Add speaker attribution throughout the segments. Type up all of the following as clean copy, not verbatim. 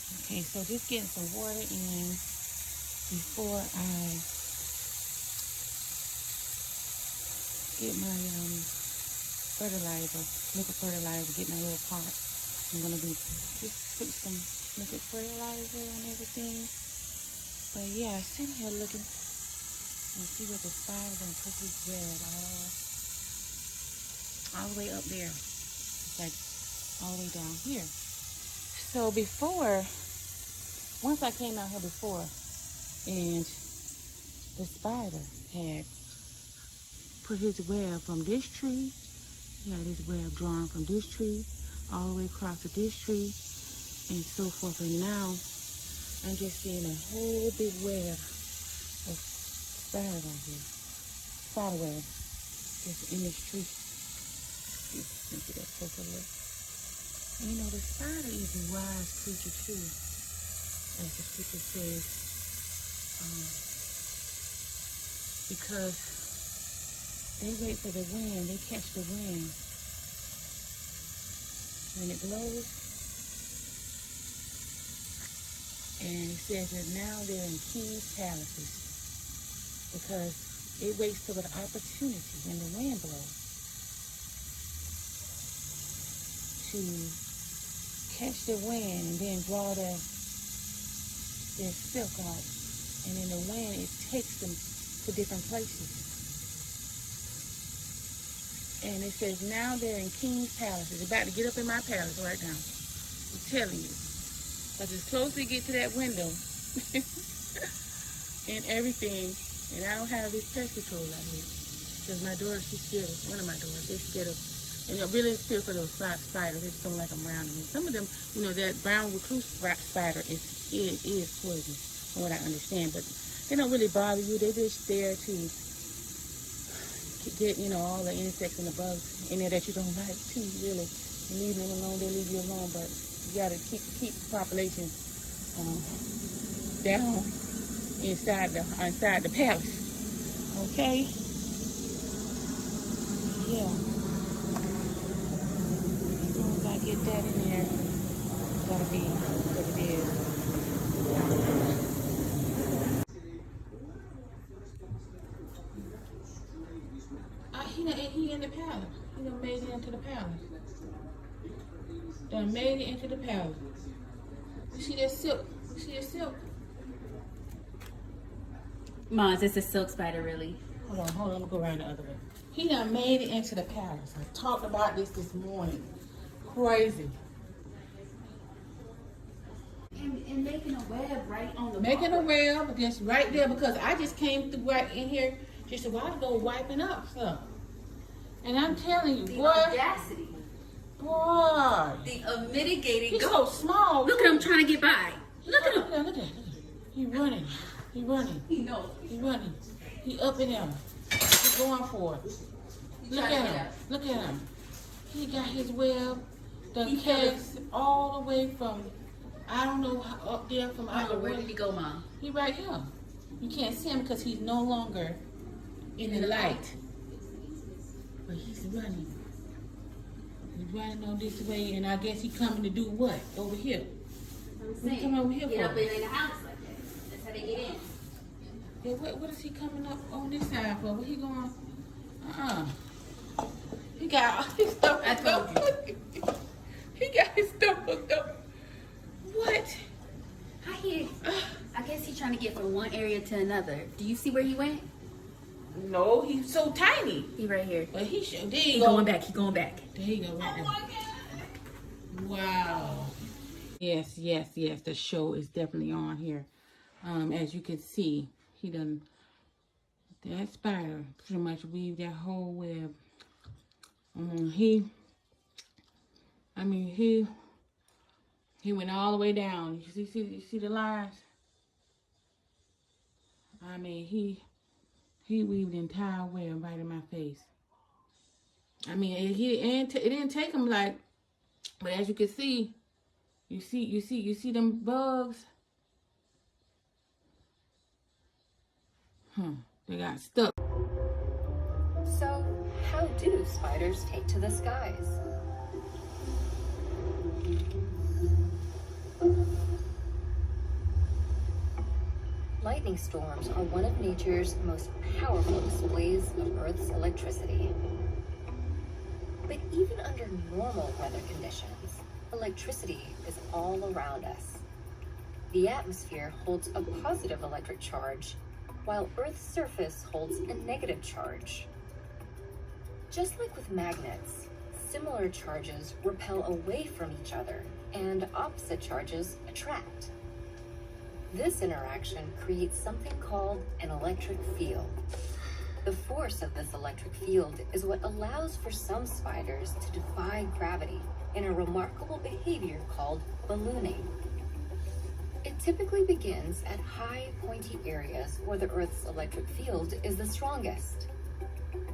Speaker 1: Okay, so just getting some water in before I get my fertilizer, liquid fertilizer, get my little pot. I'm gonna be just put some liquid fertilizer and everything. But yeah, sitting here looking and see what the spider gonna put his web all the way up there. It's like all the way down here. So before, once I came out here before, and the spider had put his web from this tree. He had his web drawn from this tree all the way across to this tree and so forth. And now I'm just seeing a whole big web of spider right here. Spider web just in this tree. Let me get that closer look. And you know, the spider is a wise creature too, as the scripture says, because they wait for the wind, they catch the wind. When it blows, and it says that now they're in king's palaces, because it waits for the opportunity when the wind blows to catch the wind and then draw their silk out, and in the wind it takes them to different places. And it says now they're in king's palaces. They're about to get up in my palace right now. I'm telling you. Because as close as we get to that window and everything, and I don't have this pest control out here. Because my daughter, she's scared of, one of my daughters, they're scared of, and I really feel for those spiders. They just don't like them around me. Some of them, you know, that brown recluse spider is poison, from what I understand. But they don't really bother you. They're just there to get, you know, all the insects and the bugs in there that you don't like too, really. You leave them alone, they leave you alone, but you gotta keep the population down inside the palace. Okay? Yeah. As soon as I get that in there, that'll be what it is. He in the palace. He done made it into the palace. Done made it into the palace. You see that silk? You see that silk?
Speaker 2: Mons, it's a silk spider, really.
Speaker 1: Hold on, I'm gonna go around the other way. He done made it into the palace. I talked about this morning. Crazy.
Speaker 2: And making a web right on the
Speaker 1: Making a web just right there, because I just came through right in here just a while ago wiping up stuff. And I'm telling you,
Speaker 2: the
Speaker 1: boy.
Speaker 2: audacity.
Speaker 1: Boy.
Speaker 2: The mitigating.
Speaker 1: He's so small.
Speaker 2: Look at him trying to get by. Look at him.
Speaker 1: Look at him. He running. He running.
Speaker 2: He knows.
Speaker 1: He running. He up in there. He's going for it. Look at him. Look at him. He got his web, the cast all the way from, I don't know, up there from out the way.
Speaker 2: Where did he go, Mom?
Speaker 1: He right here. You can't see him because he's no longer in the light. But he's running. He's running on this way, and I guess he's coming to do what? Over here. What he coming over here
Speaker 2: get
Speaker 1: for?
Speaker 2: Up in the house like that. That's how they get in.
Speaker 1: Yeah, what is he coming up on this side for? What he going? He got all his stuff.
Speaker 2: I told you.
Speaker 1: He got his stuff hooked up. What?
Speaker 2: I guess he's trying to get from one area to another. Do you see where he went?
Speaker 1: No, he's so tiny.
Speaker 2: He right here.
Speaker 1: But he should. There
Speaker 2: He
Speaker 1: you go.
Speaker 2: going back. He going back.
Speaker 1: There you go. Right there. Wow. Yes. The show is definitely on here. As you can see, he done. That spider pretty much weaved that whole web. He went all the way down. You see the lines? I mean, he weaved the entire web right in my face. I mean, it didn't take him like, but as you can see, you see them bugs. They got stuck.
Speaker 3: So, how do spiders take to the skies? lightning storms are one of nature's most powerful displays of Earth's electricity. But even under normal weather conditions, electricity is all around us. The atmosphere holds a positive electric charge, while Earth's surface holds a negative charge. Just like with magnets, similar charges repel away from each other, and opposite charges attract. This interaction creates something called an electric field. The force of this electric field is what allows for some spiders to defy gravity in a remarkable behavior called ballooning. It typically begins at high, pointy areas where the Earth's electric field is the strongest.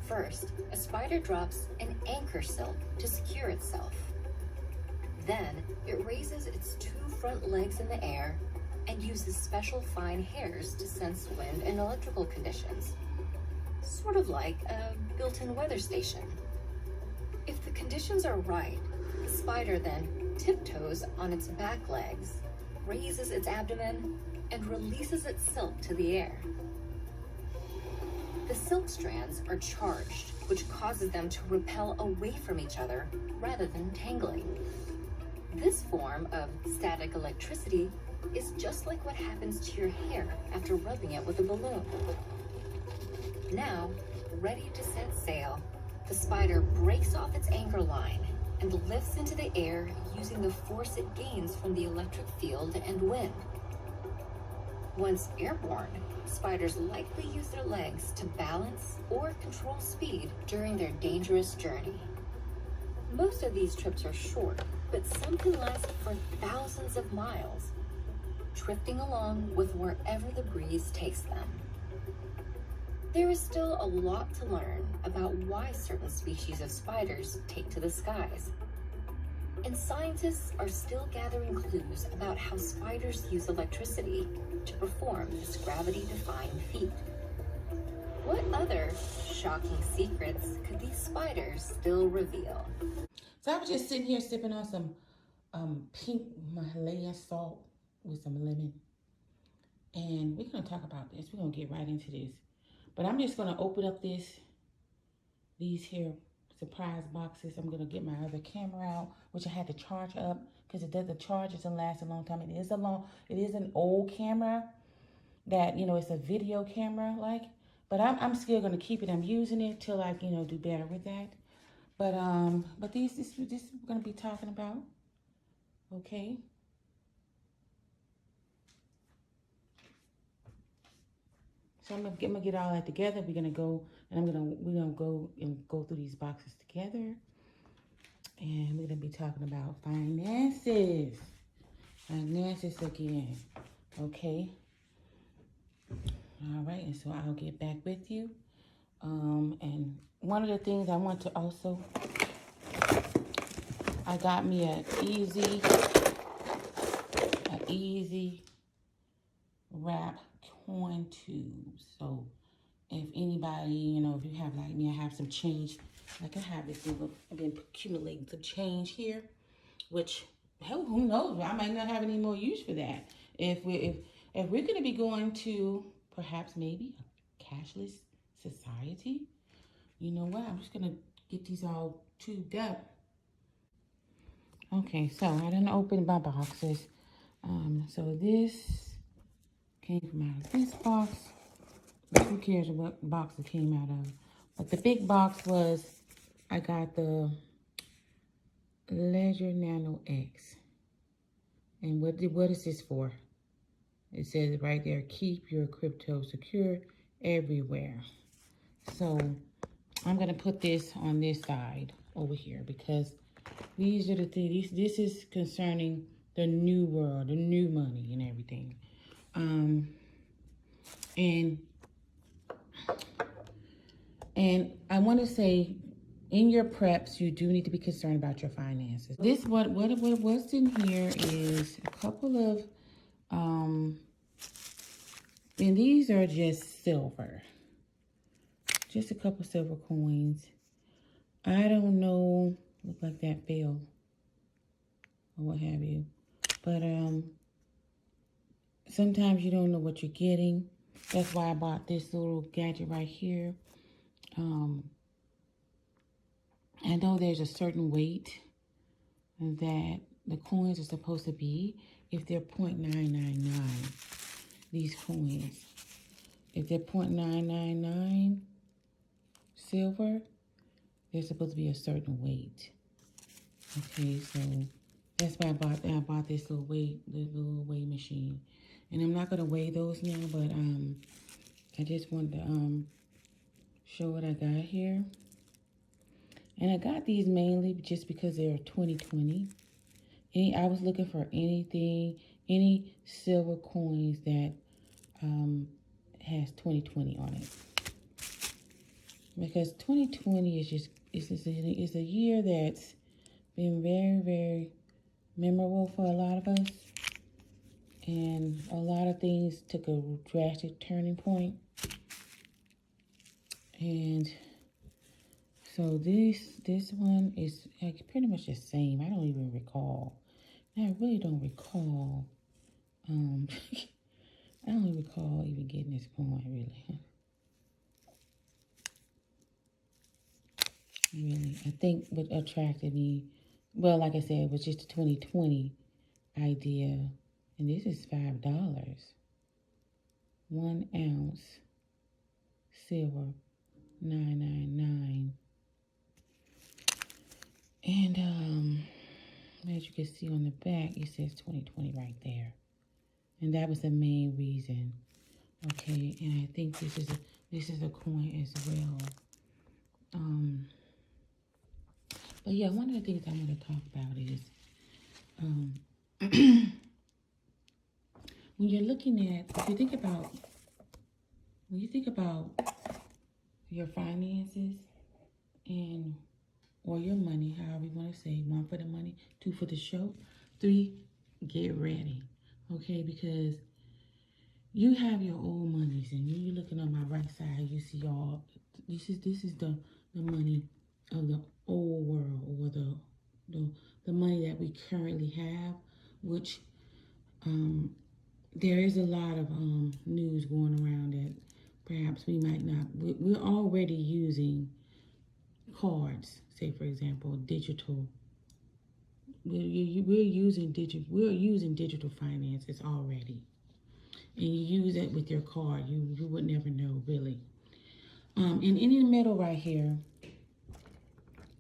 Speaker 3: First, a spider drops an anchor silk to secure itself. Then, it raises its two front legs in the air and uses special fine hairs to sense wind and electrical conditions. Sort of like a built-in weather station. If the conditions are right, the spider then tiptoes on its back legs, raises its abdomen, and releases its silk to the air. The silk strands are charged, which causes them to repel away from each other rather than tangling. This form of static electricity is just like what happens to your hair after rubbing it with a balloon. Now, ready to set sail, the spider breaks off its anchor line and lifts into the air using the force it gains from the electric field and wind. Once airborne, spiders likely use their legs to balance or control speed during their dangerous journey. Most of these trips are short, but some can last for thousands of miles, drifting along with wherever the breeze takes them. There is still a lot to learn about why certain species of spiders take to the skies. And scientists are still gathering clues about how spiders use electricity to perform this gravity-defying feat. What other shocking secrets could these spiders still reveal?
Speaker 1: So I was just sitting here sipping on some pink Himalayan salt with some lemon. And we're going to talk about this. We're going to get right into this. But I'm just going to open up these here surprise boxes. I'm going to get my other camera out, which I had to charge up because the charge doesn't last a long time. It is an old camera that, it's a video camera like, but I'm still going to keep it. I'm using it till I, do better with that. But this we're going to be talking about, okay? So I'm gonna get all that together. We're gonna go and we're gonna go through these boxes together, and we're gonna be talking about finances again. Okay. All right, and so I'll get back with you. And one of the things I want to also, I got me an easy wrap coin tubes. So if anybody, if you have like me, I have some change. Like I have this, I've been accumulating some change here, which hell, who knows? I might not have any more use for that. If we're gonna be going to perhaps maybe a cashless society, you know what? I'm just gonna get these all tubed up. Okay, so I didn't open my boxes. So this came from out of this box. Who cares what box it came out of? But the big box was, I got the Ledger Nano X. And what is this for? It says right there, keep your crypto secure everywhere. So I'm gonna put this on this side over here because these are the things, this is concerning the new world, the new money and everything. And I want to say, in your preps, you do need to be concerned about your finances. This what's in here is a couple of and these are just silver, just a couple silver coins. I don't know, look like that fell or what have you, but sometimes you don't know what you're getting. That's why I bought this little gadget right here. I know there's a certain weight that the coins are supposed to be if they're 0.999. These coins, if they're 0.999 silver, they're supposed to be a certain weight. Okay, so that's why I bought this little weigh machine. And I'm not gonna weigh those now, but I just wanted to show what I got here. And I got these mainly just because they're 2020. I was looking for any silver coins that has 2020 on it. Because 2020 is just, it's a year that's been very, very memorable for a lot of us. And a lot of things took a drastic turning point. And so this one is like pretty much the same. I don't even recall. I really don't recall. I don't recall even getting this coin, really. Really, I think what attracted me, well, like I said, it was just the 2020 idea. And this is $5. 1 ounce silver, $9.99. And as you can see on the back, it says 2020 right there. And that was the main reason. Okay, and I think this is a coin as well. But yeah, one of the things I want to talk about is when you're looking at, when you think about your finances and or your money, however you want to say, 1 for the money, 2 for the show, 3, get ready, okay? Because you have your old monies, and you're looking on my right side, you see all, this is the money of the old world, or the money that we currently have, which there is a lot of news going around that perhaps we might not, we're already using cards, say for example, digital. We're using digital finances already, and you use it with your card. You would never know, really. And in the middle right here,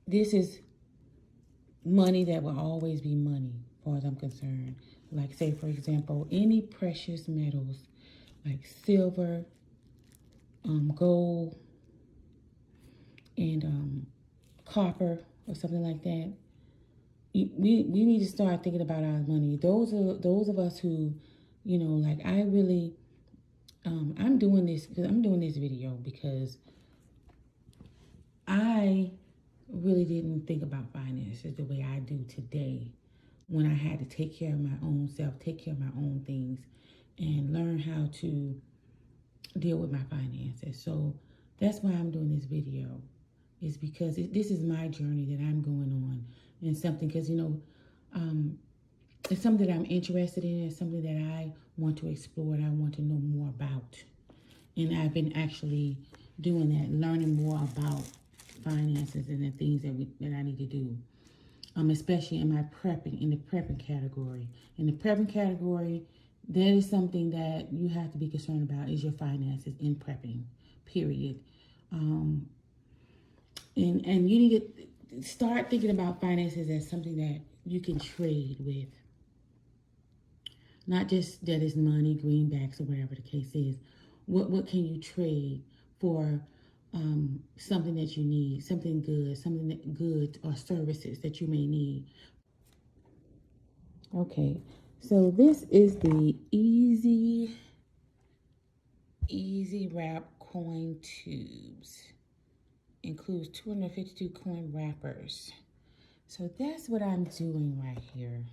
Speaker 1: this is money that will always be money, as far as I'm concerned. Like, say for example, any precious metals like silver, gold, and copper or something like that. We need to start thinking about our money. Those of us who, you know, like I really, I'm doing this video because I really didn't think about finances the way I do today, when I had to take care of my own self, take care of my own things, and learn how to deal with my finances. So that's why I'm doing this video, is because this is my journey that I'm going on, and something, because, you know, it's something that I'm interested in. It's something that I want to explore and I want to know more about. And I've been actually doing that, learning more about finances and the things that I need to do. Especially in my prepping, in the prepping category. In the prepping category, that is something that you have to be concerned about, is your finances in prepping, period. And you need to start thinking about finances as something that you can trade with. Not just that it's money, greenbacks, or whatever the case is. What can you trade for something that you need, something good, or services that you may need. Okay, so this is the Easy Wrap coin tubes. Includes 252 coin wrappers. So that's what I'm doing right here.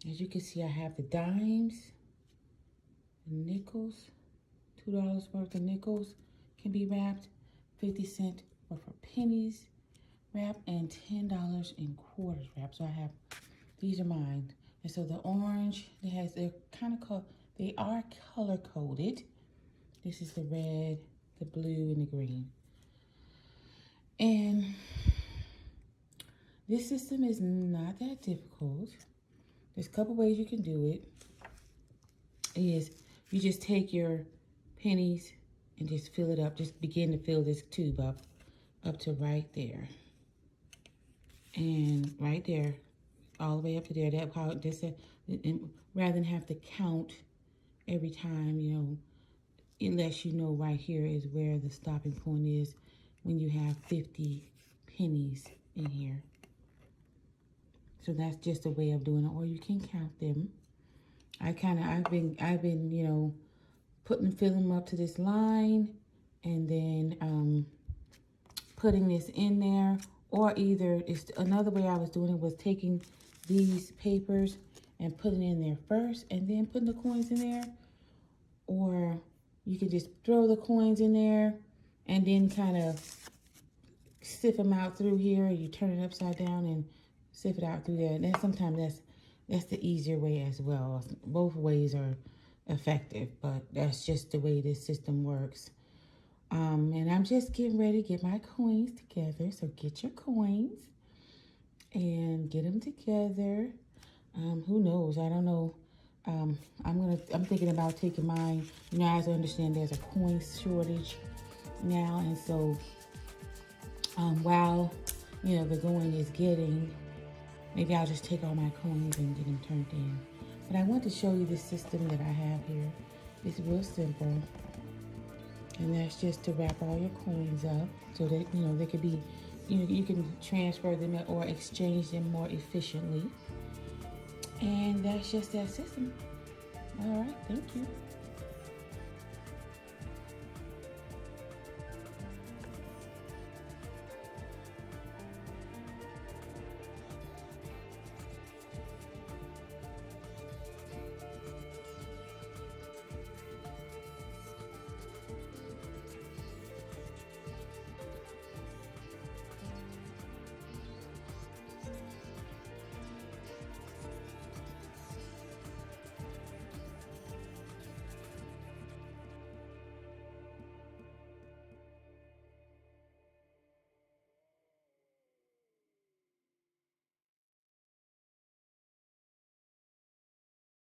Speaker 1: As you can see, I have the dimes, the nickels, $2 worth of nickels can be wrapped, 50 cents worth of pennies wrapped, and $10 in quarters wrapped. So I have, these are mine. And so the orange, they are color coded. This is the red, the blue, and the green. And this system is not that difficult. There's a couple ways you can do it. Is you just take your pennies and just fill it up. Just begin to fill this tube up to right there. And right there, all the way up to there. That how this, rather than have to count every time, you know, it lets you know right here is where the stopping point is when you have 50 pennies in here. So that's just a way of doing it, or you can count them. I've been, you know, filling them up to this line, and then putting this in there, or either it's another way I was doing it was taking these papers and putting it in there first, and then putting the coins in there, or you can just throw the coins in there and then kind of sift them out through here. You turn it upside down and sift it out through there. And then sometimes that's the easier way as well. Both ways are effective, but that's just the way this system works. And I'm just getting ready to get my coins together. So get your coins and get them together. Who knows? I don't know. I'm thinking about taking mine. You know, as I understand, there's a coin shortage now, and so while, you know, the going is getting, maybe I'll just take all my coins and get them turned in. But I want to show you the system that I have here. It's real simple, and that's just to wrap all your coins up so that, you know, they could be, you can transfer them or exchange them more efficiently. And that's just that system. All right, thank you.